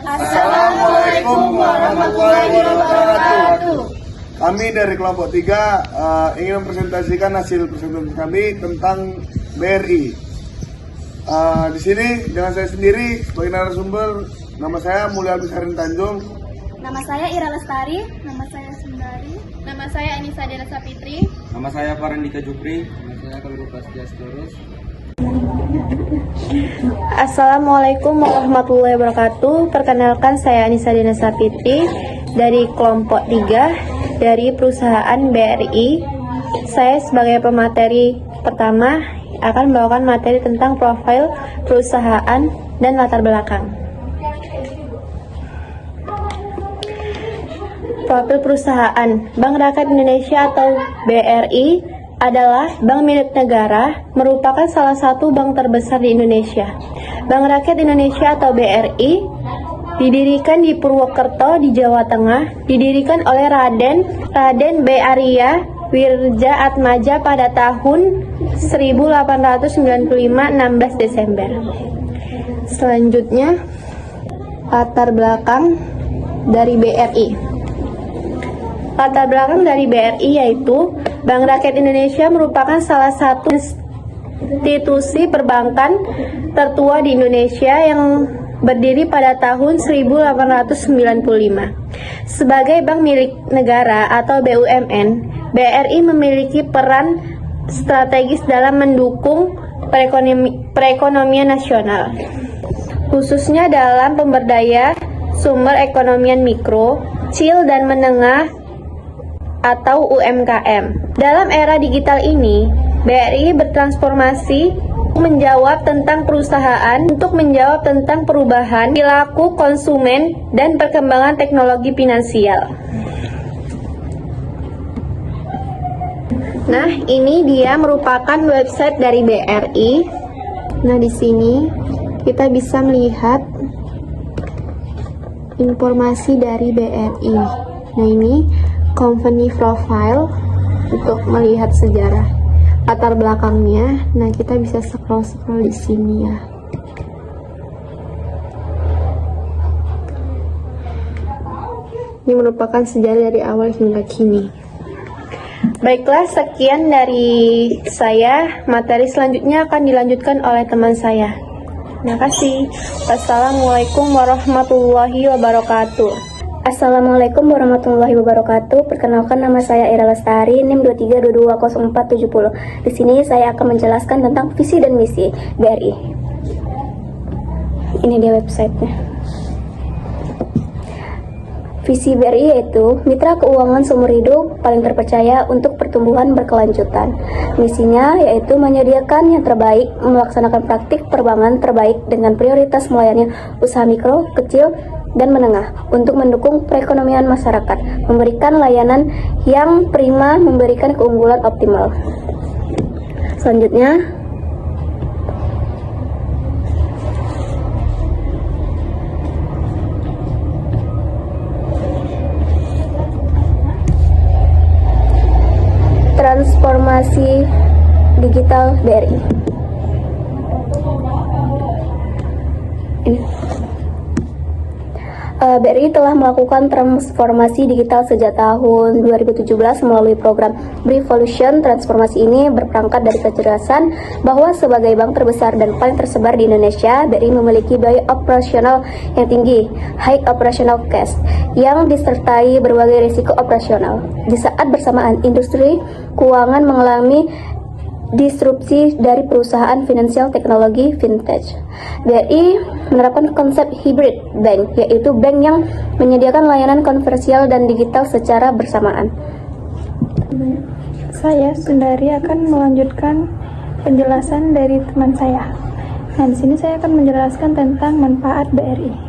Assalamualaikum warahmatullahi wabarakatuh. Kami dari kelompok 3 ingin mempresentasikan hasil presentasi kami tentang BRI. Di sini dengan saya sendiri sebagai narasumber, nama saya Mulia Bisarin Tanjung. Nama saya Ira Lestari. Nama saya Sundari. Nama saya Anissa Dela Sapitri. Nama saya Farandika Jupri. Nama saya Kaluru Prasetya Storus. Assalamualaikum warahmatullahi wabarakatuh. Perkenalkan, saya Anissa Dela Sapitri dari kelompok 3 dari perusahaan BRI. Saya sebagai pemateri pertama akan membawakan materi tentang profil perusahaan dan latar belakang. Profil perusahaan. Bank Rakyat Indonesia atau BRI adalah bank milik negara, merupakan salah satu bank terbesar di Indonesia. Bank Rakyat Indonesia atau BRI didirikan di Purwokerto di Jawa Tengah, didirikan oleh Raden B. Arya Wirja Atmaja pada tahun 1895, 16 Desember. Selanjutnya, latar belakang dari BRI. Latar belakang dari BRI yaitu Bank Rakyat Indonesia merupakan salah satu institusi perbankan tertua di Indonesia yang berdiri pada tahun 1895. Sebagai bank milik negara atau BUMN, BRI memiliki peran strategis dalam mendukung perekonomian nasional, khususnya dalam pemberdayaan sumber ekonomian mikro, kecil dan menengah atau UMKM. Dalam era digital ini, BRI bertransformasi menjawab tentang perusahaan untuk menjawab tentang perubahan perilaku konsumen dan perkembangan teknologi finansial. Nah, ini dia merupakan website dari BRI. Nah, di sini kita bisa melihat informasi dari BRI. Nah, ini company profile untuk melihat sejarah latar belakangnya. Nah, kita bisa scroll di sini ya. Ini merupakan sejarah dari awal hingga kini. Baiklah, sekian dari saya. Materi selanjutnya akan dilanjutkan oleh teman saya. Terima kasih. Wassalamualaikum warahmatullahi wabarakatuh. Assalamualaikum warahmatullahi wabarakatuh. Perkenalkan, nama saya Ira Lestari, NIM 23220470. Di sini saya akan menjelaskan tentang visi dan misi BRI. Ini dia websitenya. Visi BRI yaitu mitra keuangan seumur hidup paling terpercaya untuk pertumbuhan berkelanjutan. Misinya yaitu menyediakan yang terbaik, melaksanakan praktik perbankan terbaik dengan prioritas melayani usaha mikro, kecil, dan menengah untuk mendukung perekonomian masyarakat, memberikan layanan yang prima, memberikan keunggulan optimal. Selanjutnya, transformasi digital BRI. Ini. BRI telah melakukan transformasi digital sejak tahun 2017 melalui program Brivolution. Transformasi ini berperangkat dari kecerdasan bahwa sebagai bank terbesar dan paling tersebar di Indonesia, BRI memiliki biaya operasional yang tinggi, high operational cost, yang disertai berbagai risiko operasional. Di saat bersamaan, industri keuangan mengalami disrupsi dari perusahaan finansial teknologi fintech. BRI menerapkan konsep hybrid bank, yaitu bank yang menyediakan layanan konversial dan digital secara bersamaan. Saya Sundari akan melanjutkan penjelasan dari teman saya. Nah, di sini saya akan menjelaskan tentang manfaat BRI.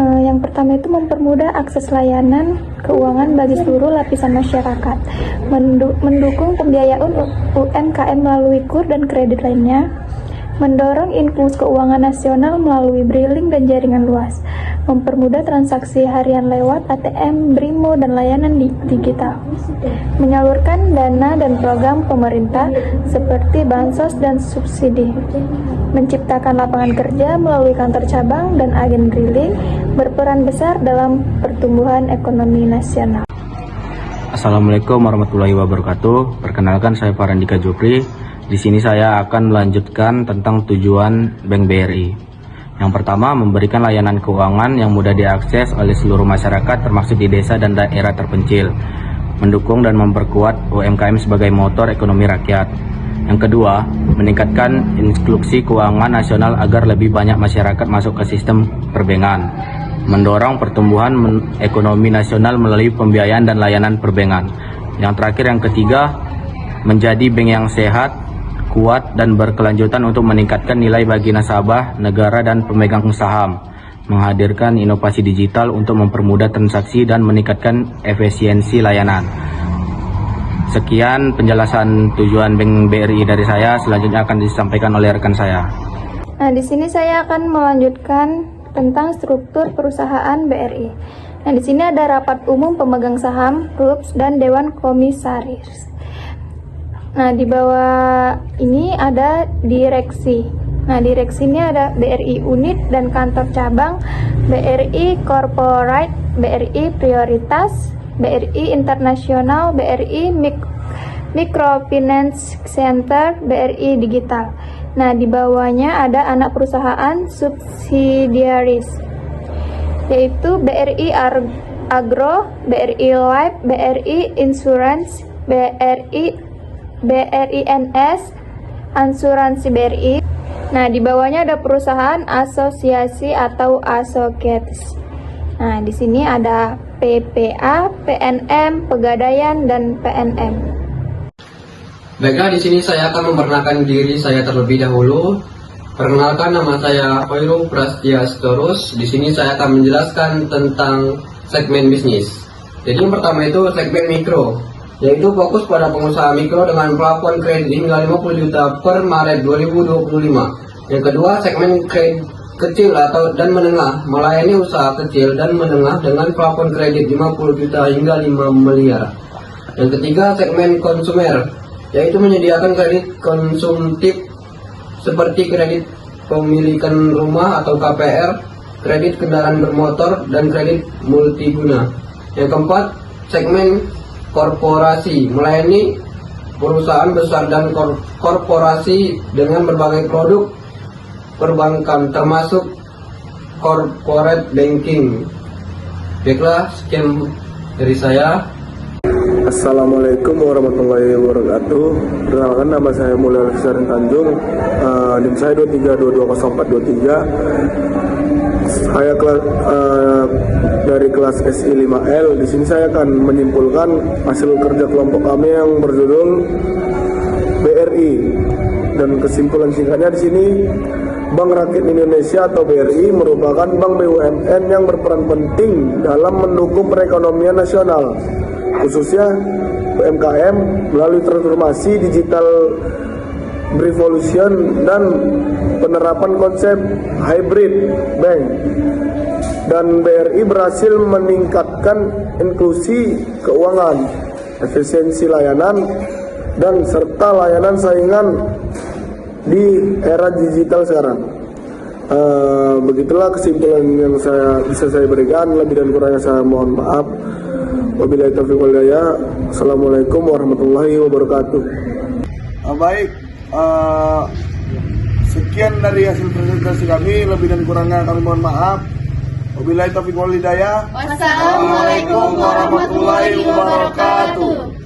Yang pertama itu mempermudah akses layanan keuangan bagi seluruh lapisan masyarakat, mendukung pembiayaan UMKM melalui KUR dan kredit lainnya, mendorong inklusi keuangan nasional melalui briling dan jaringan luas, mempermudah transaksi harian lewat ATM, BRIMO, dan layanan digital, menyalurkan dana dan program pemerintah seperti bansos dan subsidi, menciptakan lapangan kerja melalui kantor cabang dan agen briling, berperan besar dalam pertumbuhan ekonomi nasional. Assalamualaikum warahmatullahi wabarakatuh. Perkenalkan, saya Farandika Jupri. Di sini saya akan melanjutkan tentang tujuan Bank BRI. Yang pertama, memberikan layanan keuangan yang mudah diakses oleh seluruh masyarakat termasuk di desa dan daerah terpencil, mendukung dan memperkuat UMKM sebagai motor ekonomi rakyat. Yang kedua, meningkatkan inklusi keuangan nasional agar lebih banyak masyarakat masuk ke sistem perbankan, mendorong pertumbuhan ekonomi nasional melalui pembiayaan dan layanan perbankan. Yang terakhir, yang ketiga, menjadi bank yang sehat, kuat, dan berkelanjutan untuk meningkatkan nilai bagi nasabah, negara, dan pemegang saham, menghadirkan inovasi digital untuk mempermudah transaksi dan meningkatkan efisiensi layanan. Sekian penjelasan tujuan Bank BRI dari saya. Selanjutnya akan disampaikan oleh rekan saya. Nah, di sini saya akan melanjutkan tentang struktur perusahaan BRI. Nah, di sini ada rapat umum pemegang saham, RUPS, dan dewan komisaris. Nah, di bawah ini ada direksi. Nah, direksi ini ada BRI Unit dan kantor cabang, BRI Corporate, BRI Prioritas, BRI Internasional, BRI Microfinance Center, BRI Digital. Nah, di bawahnya ada anak perusahaan subsidiaries, yaitu BRI Agro, BRI Life, BRI Insurance, BRINS, Asuransi BRI. Nah, di bawahnya ada perusahaan asosiasi atau associates. Nah, di sini ada PPA, PNM, Pegadaian, dan PNM. Baiklah, di sini saya akan memperkenalkan diri saya terlebih dahulu. Perkenalkan, nama saya Hoirul Prastya Sitorus. Di sini saya akan menjelaskan tentang segmen bisnis. Jadi yang pertama itu segmen mikro, yaitu fokus pada pengusaha mikro dengan plafon kredit hingga 50 juta per Maret 2025. Yang kedua, segmen kredit kecil atau dan menengah, melayani usaha kecil dan menengah dengan plafon kredit 50 juta hingga 5 miliar. Yang ketiga, segmen konsumer, yaitu menyediakan kredit konsumtif seperti kredit pemilikan rumah atau KPR, kredit kendaraan bermotor, dan kredit multiguna. Yang keempat, segmen korporasi, melayani perusahaan besar dan korporasi dengan berbagai produk perbankan termasuk corporate banking. Baiklah, sekian dari saya. Assalamualaikum warahmatullahi wabarakatuh. Perkenalkan, nama saya Mulya Sarin Tanjung, NIM saya 23220423. Saya dari kelas SI 5L. Di sini saya akan menyimpulkan hasil kerja kelompok kami yang berjudul BRI, dan kesimpulan singkatnya di sini, Bank Rakyat Indonesia atau BRI merupakan bank BUMN yang berperan penting dalam mendukung perekonomian nasional, khususnya UMKM melalui transformasi digital revolution dan penerapan konsep hybrid bank. Dan BRI berhasil meningkatkan inklusi keuangan, efisiensi layanan, dan serta layanan saingan di era digital sekarang. Begitulah kesimpulan yang bisa saya berikan. Lebih dan kurangnya saya mohon maaf. Wabillahi taufiq wal hidayah. Assalamualaikum warahmatullahi wabarakatuh. Baik, sekian dari hasil presentasi kami. Lebih dan kurangnya kami mohon maaf. Wabillahi taufiq wal hidayah. Wassalamualaikum warahmatullahi wabarakatuh.